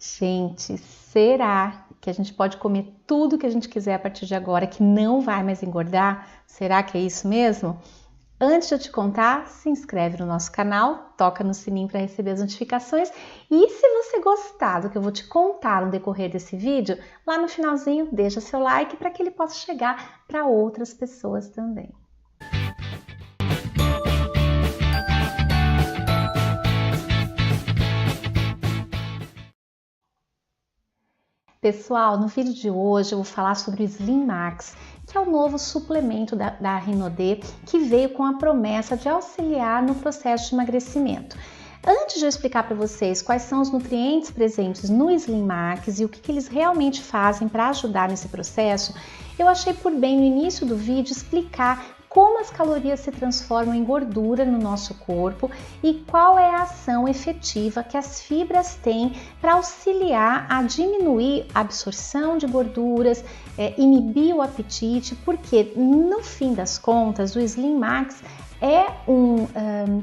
Gente, será que a gente pode comer tudo que a gente quiser a partir de agora, que não vai mais engordar? Será que é isso mesmo? Antes de eu te contar, se inscreve no nosso canal, toca no sininho para receber as notificações e se você gostar do que eu vou te contar no decorrer desse vídeo, lá no finalzinho deixa seu like para que ele possa chegar para outras pessoas também. Pessoal, no vídeo de hoje eu vou falar sobre o Slim Max, que é o novo suplemento da Renaudet, que veio com a promessa de auxiliar no processo de emagrecimento. Antes de eu explicar para vocês quais são os nutrientes presentes no Slim Max e o que eles realmente fazem para ajudar nesse processo, eu achei por bem no início do vídeo explicar como as calorias se transformam em gordura no nosso corpo e qual é a ação efetiva que as fibras têm para auxiliar a diminuir a absorção de gorduras, inibir o apetite, porque no fim das contas o Slim Max é um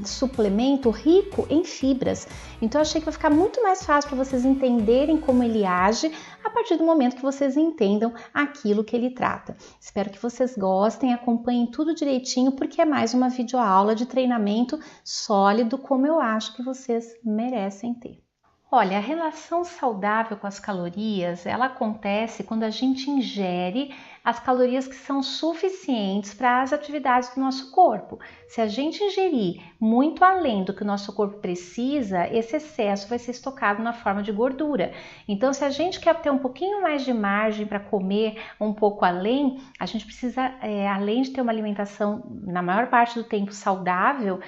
suplemento rico em fibras, então eu achei que vai ficar muito mais fácil para vocês entenderem como ele age a partir do momento que vocês entendam aquilo que ele trata. Espero que vocês gostem, acompanhem tudo direitinho, porque é mais uma videoaula de treinamento sólido, como eu acho que vocês merecem ter. Olha, a relação saudável com as calorias, ela acontece quando a gente ingere as calorias que são suficientes para as atividades do nosso corpo. Se a gente ingerir muito além do que o nosso corpo precisa, esse excesso vai ser estocado na forma de gordura. Então, se a gente quer ter um pouquinho mais de margem para comer um pouco além, a gente precisa, além de ter uma alimentação na maior parte do tempo saudável,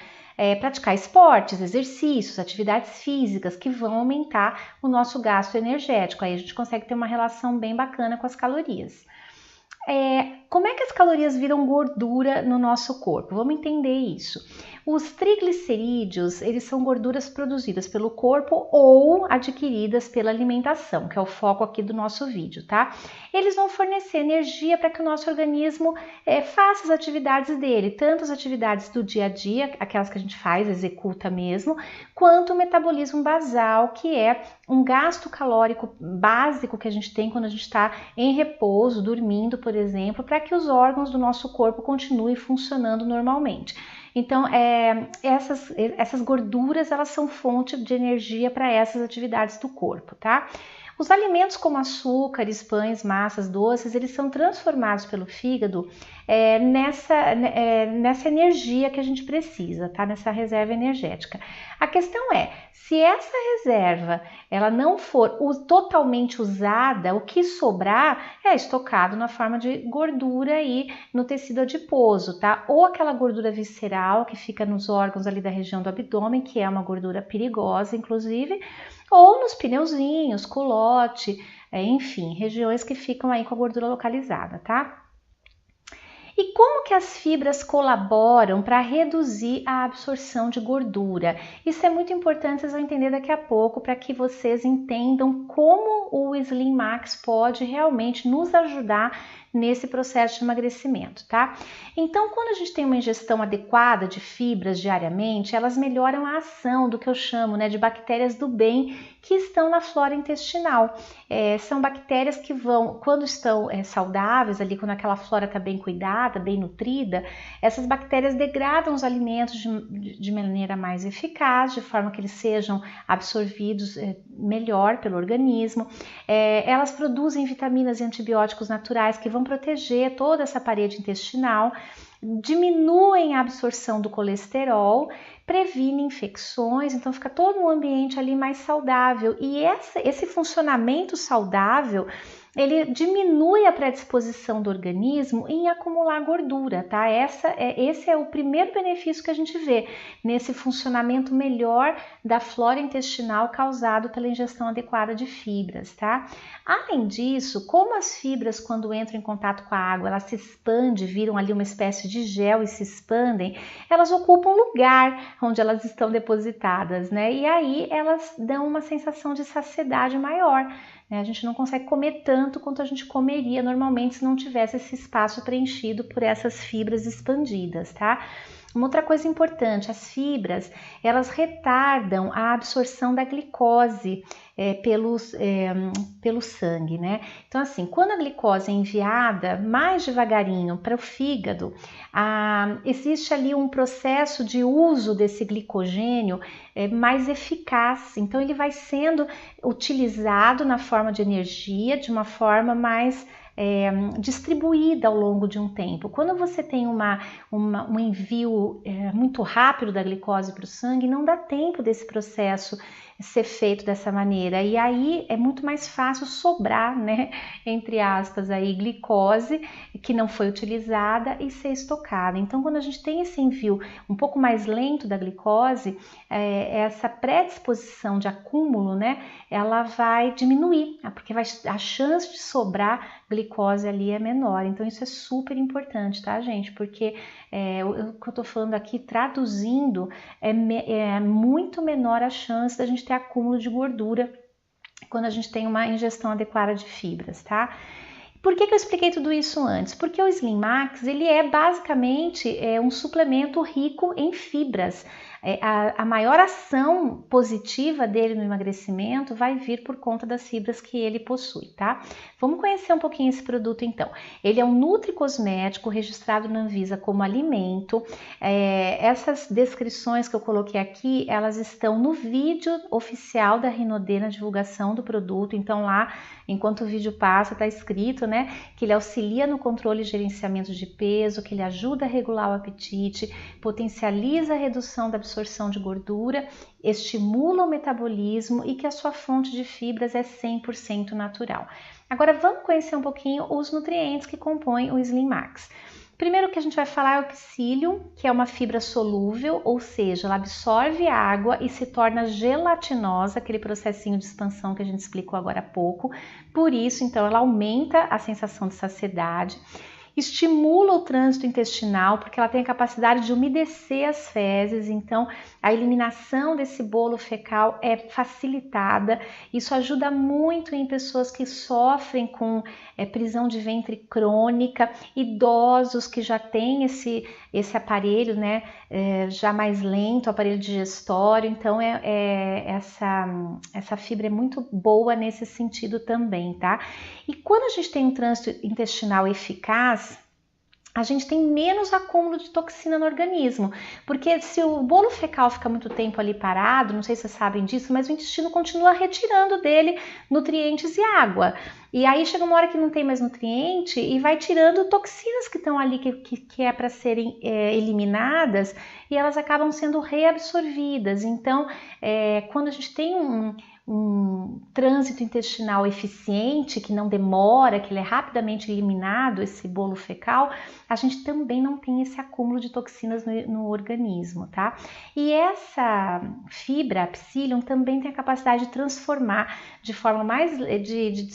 praticar esportes, exercícios, atividades físicas que vão aumentar o nosso gasto energético. Aí a gente consegue ter uma relação bem bacana com as calorias. Como é que as calorias viram gordura no nosso corpo? Vamos entender isso. Os triglicerídeos, eles são gorduras produzidas pelo corpo ou adquiridas pela alimentação, que é o foco aqui do nosso vídeo, tá? Eles vão fornecer energia para que o nosso organismo faça as atividades dele, tanto as atividades do dia a dia, aquelas que a gente faz, executa mesmo, quanto o metabolismo basal, que é um gasto calórico básico que a gente tem quando a gente está em repouso, dormindo, por exemplo, para que os órgãos do nosso corpo continuem funcionando normalmente. Então, essas gorduras, elas são fonte de energia para essas atividades do corpo, tá? Os alimentos como açúcares, pães, massas, doces, eles são transformados pelo fígado nessa energia que a gente precisa, tá? Nessa reserva energética. A questão é, se essa reserva ela não for totalmente usada, o que sobrar é estocado na forma de gordura aí no tecido adiposo, tá? Ou aquela gordura visceral que fica nos órgãos ali da região do abdômen, que é uma gordura perigosa, inclusive, ou nos pneuzinhos, culote, enfim, regiões que ficam aí com a gordura localizada, tá? E como que as fibras colaboram para reduzir a absorção de gordura? Isso é muito importante, vocês vão entender daqui a pouco, para que vocês entendam como o Slim Max pode realmente nos ajudar nesse processo de emagrecimento, tá? Então, quando a gente tem uma ingestão adequada de fibras diariamente, elas melhoram a ação do que eu chamo, de bactérias do bem que estão na flora intestinal. São bactérias que vão, quando estão saudáveis, ali quando aquela flora está bem cuidada, bem nutrida, essas bactérias degradam os alimentos de maneira mais eficaz, de forma que eles sejam absorvidos melhor pelo organismo. Elas produzem vitaminas e antibióticos naturais que vão proteger toda essa parede intestinal, diminuem a absorção do colesterol, previne infecções, então fica todo um ambiente ali mais saudável. E esse funcionamento saudável, ele diminui a predisposição do organismo em acumular gordura, tá? Esse é o primeiro benefício que a gente vê nesse funcionamento melhor da flora intestinal causado pela ingestão adequada de fibras, tá? Além disso, como as fibras, quando entram em contato com a água, elas se expandem, viram ali uma espécie de gel e se expandem, elas ocupam lugar onde elas estão depositadas, né? E aí elas dão uma sensação de saciedade maior. A gente não consegue comer tanto quanto a gente comeria normalmente se não tivesse esse espaço preenchido por essas fibras expandidas, tá? Uma outra coisa importante, as fibras, elas retardam a absorção da glicose pelo sangue, né? Então, assim, quando a glicose é enviada mais devagarinho para o fígado, existe ali um processo de uso desse glicogênio mais eficaz. Então, ele vai sendo utilizado na forma de energia, de uma forma mais distribuída ao longo de um tempo. Quando você tem um envio muito rápido da glicose para o sangue, não dá tempo desse processo ser feito dessa maneira, e aí é muito mais fácil sobrar, né, entre aspas, aí, glicose que não foi utilizada e ser estocada. Então, quando a gente tem esse envio um pouco mais lento da glicose, essa predisposição de acúmulo, né, ela vai diminuir, porque a chance de sobrar glicose ali é menor. Então, isso é super importante, tá, gente? Porque o que eu tô falando aqui, traduzindo, é muito menor a chance da gente ter acúmulo de gordura quando a gente tem uma ingestão adequada de fibras, tá? Por que eu expliquei tudo isso antes? Porque o Slim Max, ele é basicamente um suplemento rico em fibras. A maior ação positiva dele no emagrecimento vai vir por conta das fibras que ele possui, tá? Vamos conhecer um pouquinho esse produto então. Ele é um nutricosmético registrado na Anvisa como alimento. Essas descrições que eu coloquei aqui, elas estão no vídeo oficial da Rinodê na divulgação do produto. Então lá, enquanto o vídeo passa, tá escrito, né, que ele auxilia no controle e gerenciamento de peso, que ele ajuda a regular o apetite, potencializa a redução da absorção de gordura, estimula o metabolismo e que a sua fonte de fibras é 100% natural. Agora vamos conhecer um pouquinho os nutrientes que compõem o Slim Max. Primeiro que a gente vai falar é o psyllium, que é uma fibra solúvel, ou seja, ela absorve água e se torna gelatinosa, aquele processinho de expansão que a gente explicou agora há pouco. Por isso, então, ela aumenta a sensação de saciedade. Estimula o trânsito intestinal, porque ela tem a capacidade de umedecer as fezes, então a eliminação desse bolo fecal é facilitada. Isso ajuda muito em pessoas que sofrem com prisão de ventre crônica, idosos que já têm esse aparelho, né, já mais lento, o aparelho digestório. Então essa fibra é muito boa nesse sentido também, tá? E quando a gente tem um trânsito intestinal eficaz, a gente tem menos acúmulo de toxina no organismo, porque se o bolo fecal fica muito tempo ali parado, não sei se vocês sabem disso, mas o intestino continua retirando dele nutrientes e água. E aí chega uma hora que não tem mais nutriente e vai tirando toxinas que estão ali, que é para serem eliminadas, e elas acabam sendo reabsorvidas. Então, quando a gente tem um trânsito intestinal eficiente, que não demora, que ele é rapidamente eliminado, esse bolo fecal, a gente também não tem esse acúmulo de toxinas no organismo, tá? E essa fibra, a psyllium, também tem a capacidade de transformar de forma mais, de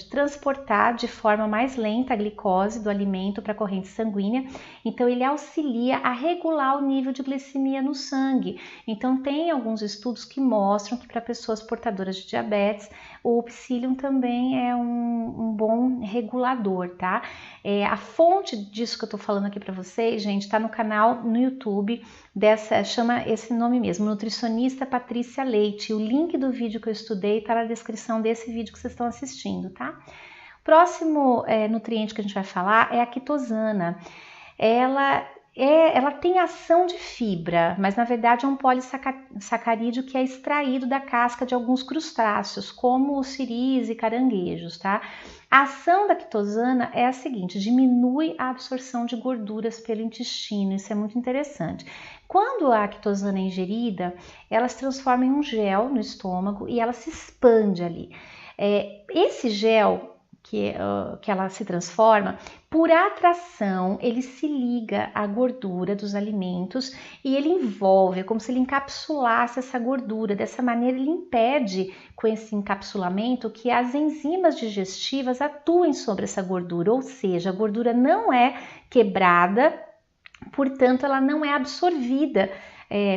transportar de forma mais lenta a glicose do alimento para a corrente sanguínea. Então ele auxilia a regular o nível de glicemia no sangue. Então tem alguns estudos que mostram que para pessoas portadoras de diabetes, o psyllium também é um bom regulador, tá? A fonte disso que eu tô falando aqui para vocês, gente, tá no canal no YouTube chama esse nome mesmo, nutricionista Patrícia Leite. O link do vídeo que eu estudei tá na descrição desse vídeo que vocês estão assistindo, tá? Próximo nutriente que a gente vai falar é a quitosana. Ela tem ação de fibra, mas na verdade é um polissacarídeo que é extraído da casca de alguns crustáceos, como os siris e caranguejos, tá? A ação da quitosana é a seguinte: diminui a absorção de gorduras pelo intestino, isso é muito interessante. Quando a quitosana é ingerida, ela se transforma em um gel no estômago e ela se expande ali. Esse gel que ela se transforma, por atração, ele se liga à gordura dos alimentos e ele envolve, é como se ele encapsulasse essa gordura. Dessa maneira, ele impede, com esse encapsulamento, que as enzimas digestivas atuem sobre essa gordura, ou seja, a gordura não é quebrada, portanto, ela não é absorvida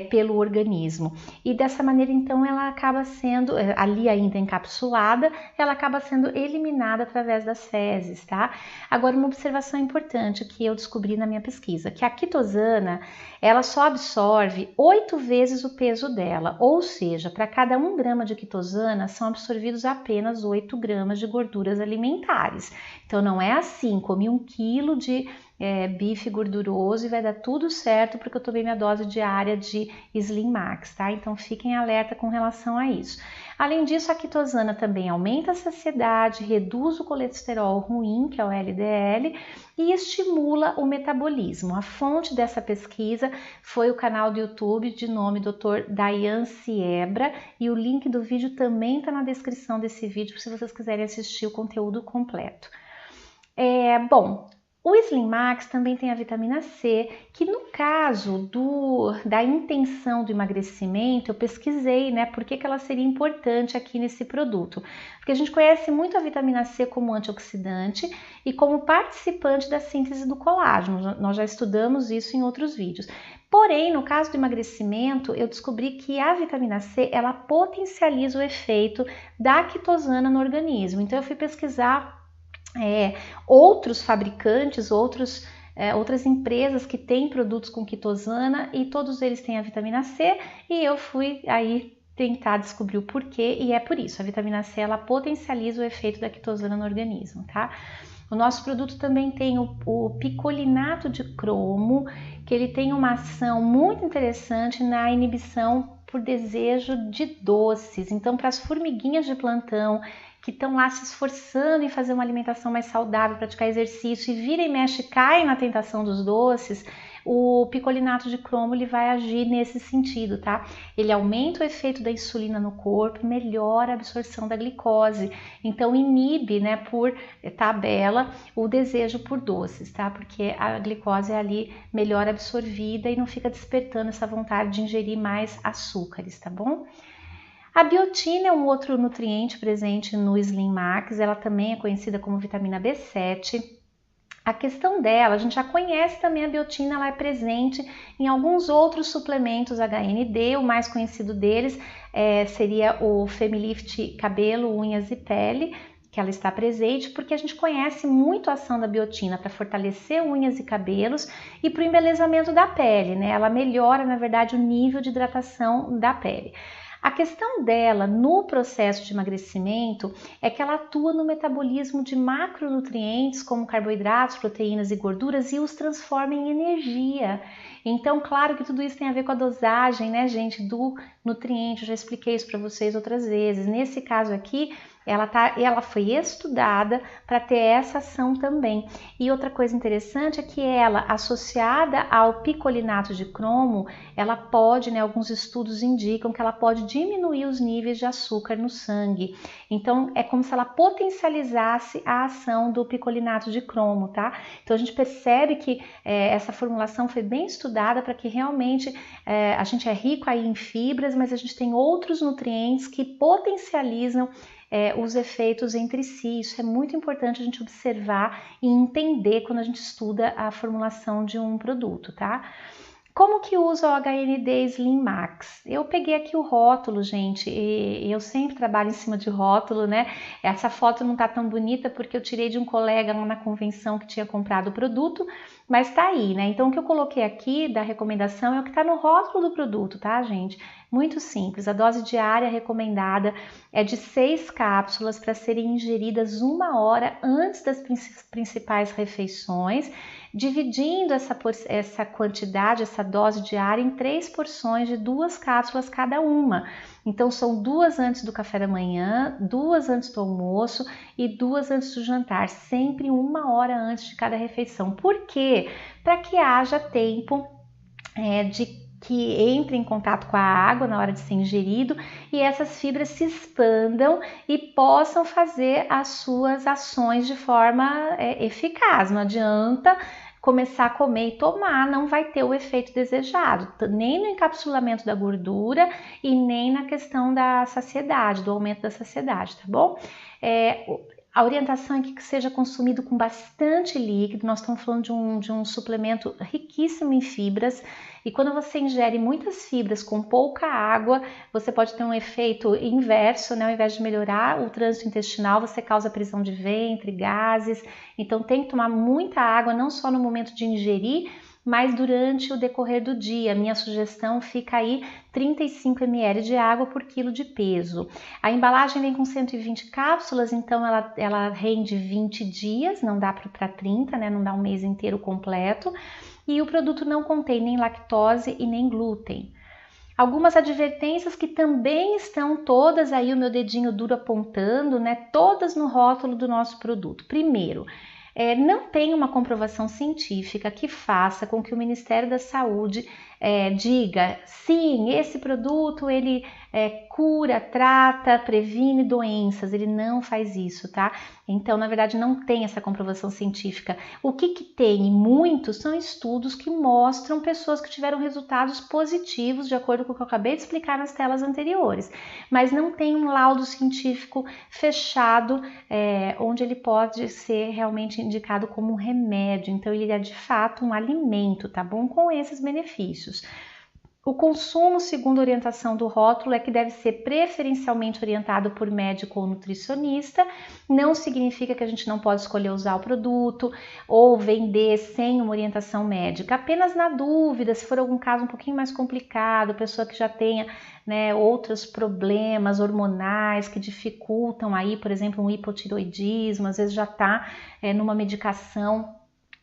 pelo organismo. E dessa maneira, então, ela acaba sendo, ali ainda encapsulada, ela acaba sendo eliminada através das fezes, tá? Agora, uma observação importante que eu descobri na minha pesquisa, que a quitosana, ela só absorve 8 vezes o peso dela, ou seja, para cada 1 grama de quitosana, são absorvidos apenas 8 gramas de gorduras alimentares. Então, não é assim, comi 1 quilo de bife gorduroso e vai dar tudo certo porque eu tomei minha dose diária de Slim Max, tá? Então fiquem alerta com relação a isso. Além disso, a quitosana também aumenta a saciedade, reduz o colesterol ruim, que é o LDL, e estimula o metabolismo. A fonte dessa pesquisa foi o canal do YouTube de nome Dr. Dayan Siebra, e o link do vídeo também está na descrição desse vídeo, se vocês quiserem assistir o conteúdo completo. Bom, o Slim Max também tem a vitamina C, que no caso da intenção do emagrecimento, eu pesquisei, né, por que ela seria importante aqui nesse produto. Porque a gente conhece muito a vitamina C como antioxidante e como participante da síntese do colágeno. Nós já estudamos isso em outros vídeos. Porém, no caso do emagrecimento, eu descobri que a vitamina C, ela potencializa o efeito da quitosana no organismo. Então, eu fui pesquisar outros fabricantes, outras empresas que têm produtos com quitosana e todos eles têm a vitamina C, e eu fui aí tentar descobrir o porquê, e é por isso, a vitamina C ela potencializa o efeito da quitosana no organismo, tá? O nosso produto também tem o picolinato de cromo, que ele tem uma ação muito interessante na inibição por desejo de doces. Então, para as formiguinhas de plantão que estão lá se esforçando em fazer uma alimentação mais saudável, praticar exercício e vira e mexe caem na tentação dos doces, o picolinato de cromo ele vai agir nesse sentido, tá? Ele aumenta o efeito da insulina no corpo, melhora a absorção da glicose, então inibe, né, por tabela, o desejo por doces, tá? Porque a glicose é ali melhor absorvida e não fica despertando essa vontade de ingerir mais açúcares, tá bom? A biotina é um outro nutriente presente no Slim Max, ela também é conhecida como vitamina B7. A questão dela, a gente já conhece também a biotina, ela é presente em alguns outros suplementos HND, o mais conhecido deles seria o Femilift Cabelo, Unhas e Pele, que ela está presente, porque a gente conhece muito a ação da biotina para fortalecer unhas e cabelos e para o embelezamento da pele, né? Ela melhora, na verdade, o nível de hidratação da pele. A questão dela no processo de emagrecimento é que ela atua no metabolismo de macronutrientes como carboidratos, proteínas e gorduras e os transforma em energia. Então, claro que tudo isso tem a ver com a dosagem, né, gente, do nutriente. Eu já expliquei isso para vocês outras vezes. Nesse caso aqui, ela foi estudada para ter essa ação também. E outra coisa interessante é que ela, associada ao picolinato de cromo, ela pode, né, alguns estudos indicam que ela pode diminuir os níveis de açúcar no sangue. Então, é como se ela potencializasse a ação do picolinato de cromo, tá? Então, a gente percebe que essa formulação foi bem estudada para que realmente a gente é rico aí em fibras, mas a gente tem outros nutrientes que potencializam os efeitos entre si. Isso é muito importante a gente observar e entender quando a gente estuda a formulação de um produto, tá? Como que usa o HND Slim Max? Eu peguei aqui o rótulo, gente, e eu sempre trabalho em cima de rótulo, né? Essa foto não tá tão bonita porque eu tirei de um colega lá na convenção que tinha comprado o produto, mas tá aí, né? Então o que eu coloquei aqui da recomendação é o que tá no rótulo do produto, tá, gente? Muito simples, a dose diária recomendada é de 6 cápsulas para serem ingeridas 1 hora antes das principais refeições, dividindo essa quantidade, essa dose diária em 3 porções de 2 cápsulas cada uma. Então são 2 antes do café da manhã, 2 antes do almoço e 2 antes do jantar, sempre 1 hora antes de cada refeição. Por quê? Para que haja tempo de que entre em contato com a água na hora de ser ingerido e essas fibras se expandam e possam fazer as suas ações de forma eficaz. Não adianta começar a comer e tomar, não vai ter o efeito desejado, nem no encapsulamento da gordura e nem na questão da saciedade, do aumento da saciedade, tá bom? A orientação é que seja consumido com bastante líquido. Nós estamos falando de um suplemento riquíssimo em fibras, e quando você ingere muitas fibras com pouca água, você pode ter um efeito inverso, né? Ao invés de melhorar o trânsito intestinal, você causa prisão de ventre, gases. Então tem que tomar muita água, não só no momento de ingerir, mas durante o decorrer do dia. Minha sugestão fica aí 35 ml de água por quilo de peso. A embalagem vem com 120 cápsulas, então ela rende 20 dias, não dá para 30, né? Não dá um mês inteiro completo. E o produto não contém nem lactose e nem glúten. Algumas advertências que também estão todas aí, o meu dedinho duro apontando, né? Todas no rótulo do nosso produto. Primeiro, não tem uma comprovação científica que faça com que o Ministério da Saúde diga, sim, esse produto ele cura, trata, previne doenças. Ele não faz isso, tá? Então, na verdade, não tem essa comprovação científica. O que tem? E muitos são estudos que mostram pessoas que tiveram resultados positivos, de acordo com o que eu acabei de explicar nas telas anteriores. Mas não tem um laudo científico fechado, onde ele pode ser realmente indicado como um remédio. Então, ele é de fato um alimento, tá bom? Com esses benefícios. O consumo, segundo a orientação do rótulo, é que deve ser preferencialmente orientado por médico ou nutricionista. Não significa que a gente não pode escolher usar o produto ou vender sem uma orientação médica. Apenas na dúvida, se for algum caso um pouquinho mais complicado, pessoa que já tenha, né, outros problemas hormonais que dificultam aí, por exemplo, um hipotiroidismo, às vezes já está numa medicação.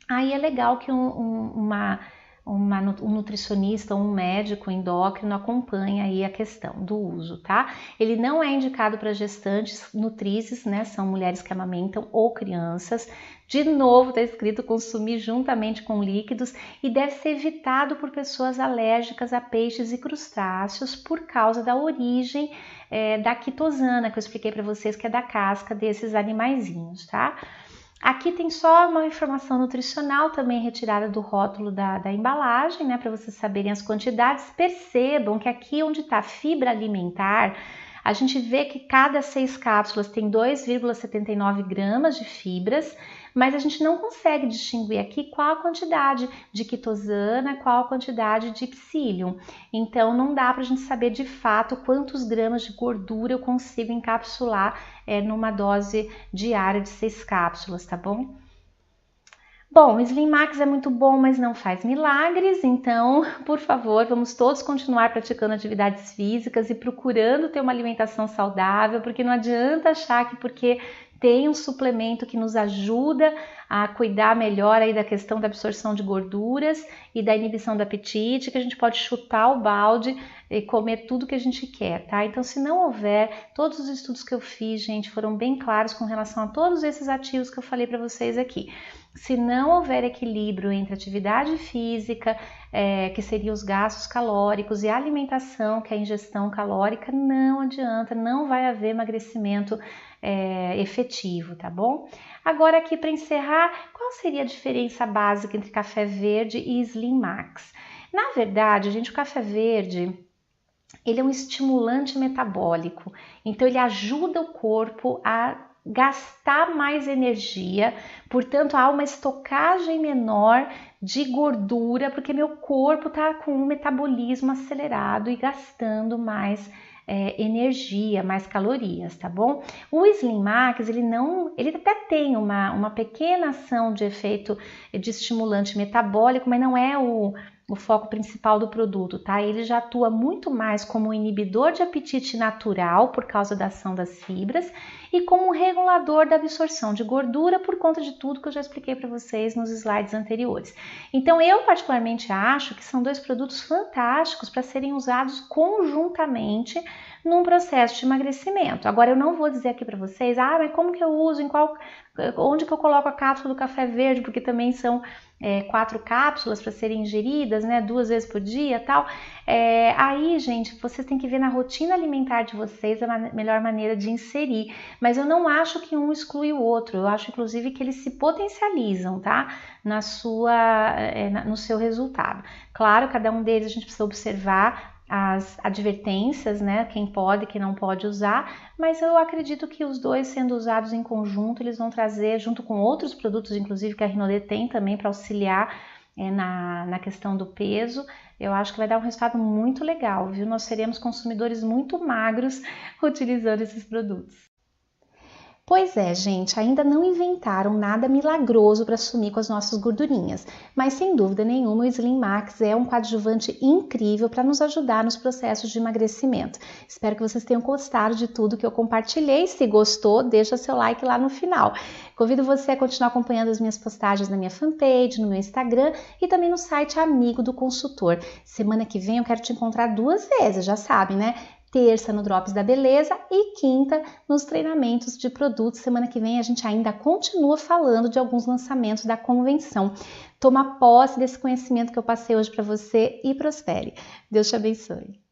Aí é legal que um nutricionista ou um médico endócrino acompanha aí a questão do uso, tá? Ele não é indicado para gestantes, nutrizes, né? São mulheres que amamentam ou crianças. De novo, está escrito consumir juntamente com líquidos, e deve ser evitado por pessoas alérgicas a peixes e crustáceos por causa da origem da quitosana, que eu expliquei para vocês, que é da casca desses animaizinhos, tá? Aqui tem só uma informação nutricional também retirada do rótulo da embalagem, né, para vocês saberem as quantidades. Percebam que aqui onde está fibra alimentar, a gente vê que cada 6 cápsulas tem 2,79 gramas de fibras, mas a gente não consegue distinguir aqui qual a quantidade de quitosana, qual a quantidade de psyllium. Então não dá para a gente saber de fato quantos gramas de gordura eu consigo encapsular numa dose diária de 6 cápsulas, tá bom? Bom, o Slim Max é muito bom, mas não faz milagres, então, por favor, vamos todos continuar praticando atividades físicas e procurando ter uma alimentação saudável, porque não adianta achar que porque tem um suplemento que nos ajuda a cuidar melhor aí da questão da absorção de gorduras e da inibição do apetite, que a gente pode chutar o balde e comer tudo que a gente quer, tá? Então, se não houver, todos os estudos que eu fiz, gente, foram bem claros com relação a todos esses ativos que eu falei para vocês aqui. Se não houver equilíbrio entre atividade física, que seriam os gastos calóricos, e a alimentação, que é a ingestão calórica, não adianta, não vai haver emagrecimento efetivo, tá bom? Agora aqui para encerrar, qual seria a diferença básica entre café verde e Slim Max? Na verdade, gente, o café verde, ele é um estimulante metabólico, então ele ajuda o corpo a gastar mais energia, portanto há uma estocagem menor de gordura, porque meu corpo está com um metabolismo acelerado e gastando mais energia, mais calorias, tá bom? O Slim Max, ele até tem uma pequena ação de efeito de estimulante metabólico, mas não é o foco principal do produto, tá? Ele já atua muito mais como um inibidor de apetite natural por causa da ação das fibras e como um regulador da absorção de gordura por conta de tudo que eu já expliquei para vocês nos slides anteriores. Então eu particularmente acho que são 2 produtos fantásticos para serem usados conjuntamente num processo de emagrecimento. Agora eu não vou dizer aqui para vocês, mas como que eu uso, onde que eu coloco a cápsula do café verde, porque também são 4 cápsulas para serem ingeridas, né, 2 vezes por dia, tal. Aí, gente, vocês têm que ver na rotina alimentar de vocês a melhor maneira de inserir. Mas eu não acho que um exclui o outro. Eu acho, inclusive, que eles se potencializam, tá? No seu resultado. Claro, cada um deles a gente precisa observar as advertências, né? Quem pode, quem não pode usar, mas eu acredito que os dois sendo usados em conjunto, eles vão trazer, junto com outros produtos, inclusive que a Rinodê tem também para auxiliar na questão do peso, eu acho que vai dar um resultado muito legal, viu? Nós seremos consumidores muito magros utilizando esses produtos. Pois é, gente, ainda não inventaram nada milagroso para sumir com as nossas gordurinhas, mas sem dúvida nenhuma o Slim Max é um coadjuvante incrível para nos ajudar nos processos de emagrecimento. Espero que vocês tenham gostado de tudo que eu compartilhei. Se gostou, deixa seu like lá no final. Convido você a continuar acompanhando as minhas postagens na minha fanpage, no meu Instagram e também no site Amigo do Consultor. Semana que vem eu quero te encontrar 2 vezes, já sabe, né? Terça no Drops da Beleza e quinta nos treinamentos de produtos. Semana que vem a gente ainda continua falando de alguns lançamentos da convenção. Toma posse desse conhecimento que eu passei hoje para você e prospere. Deus te abençoe.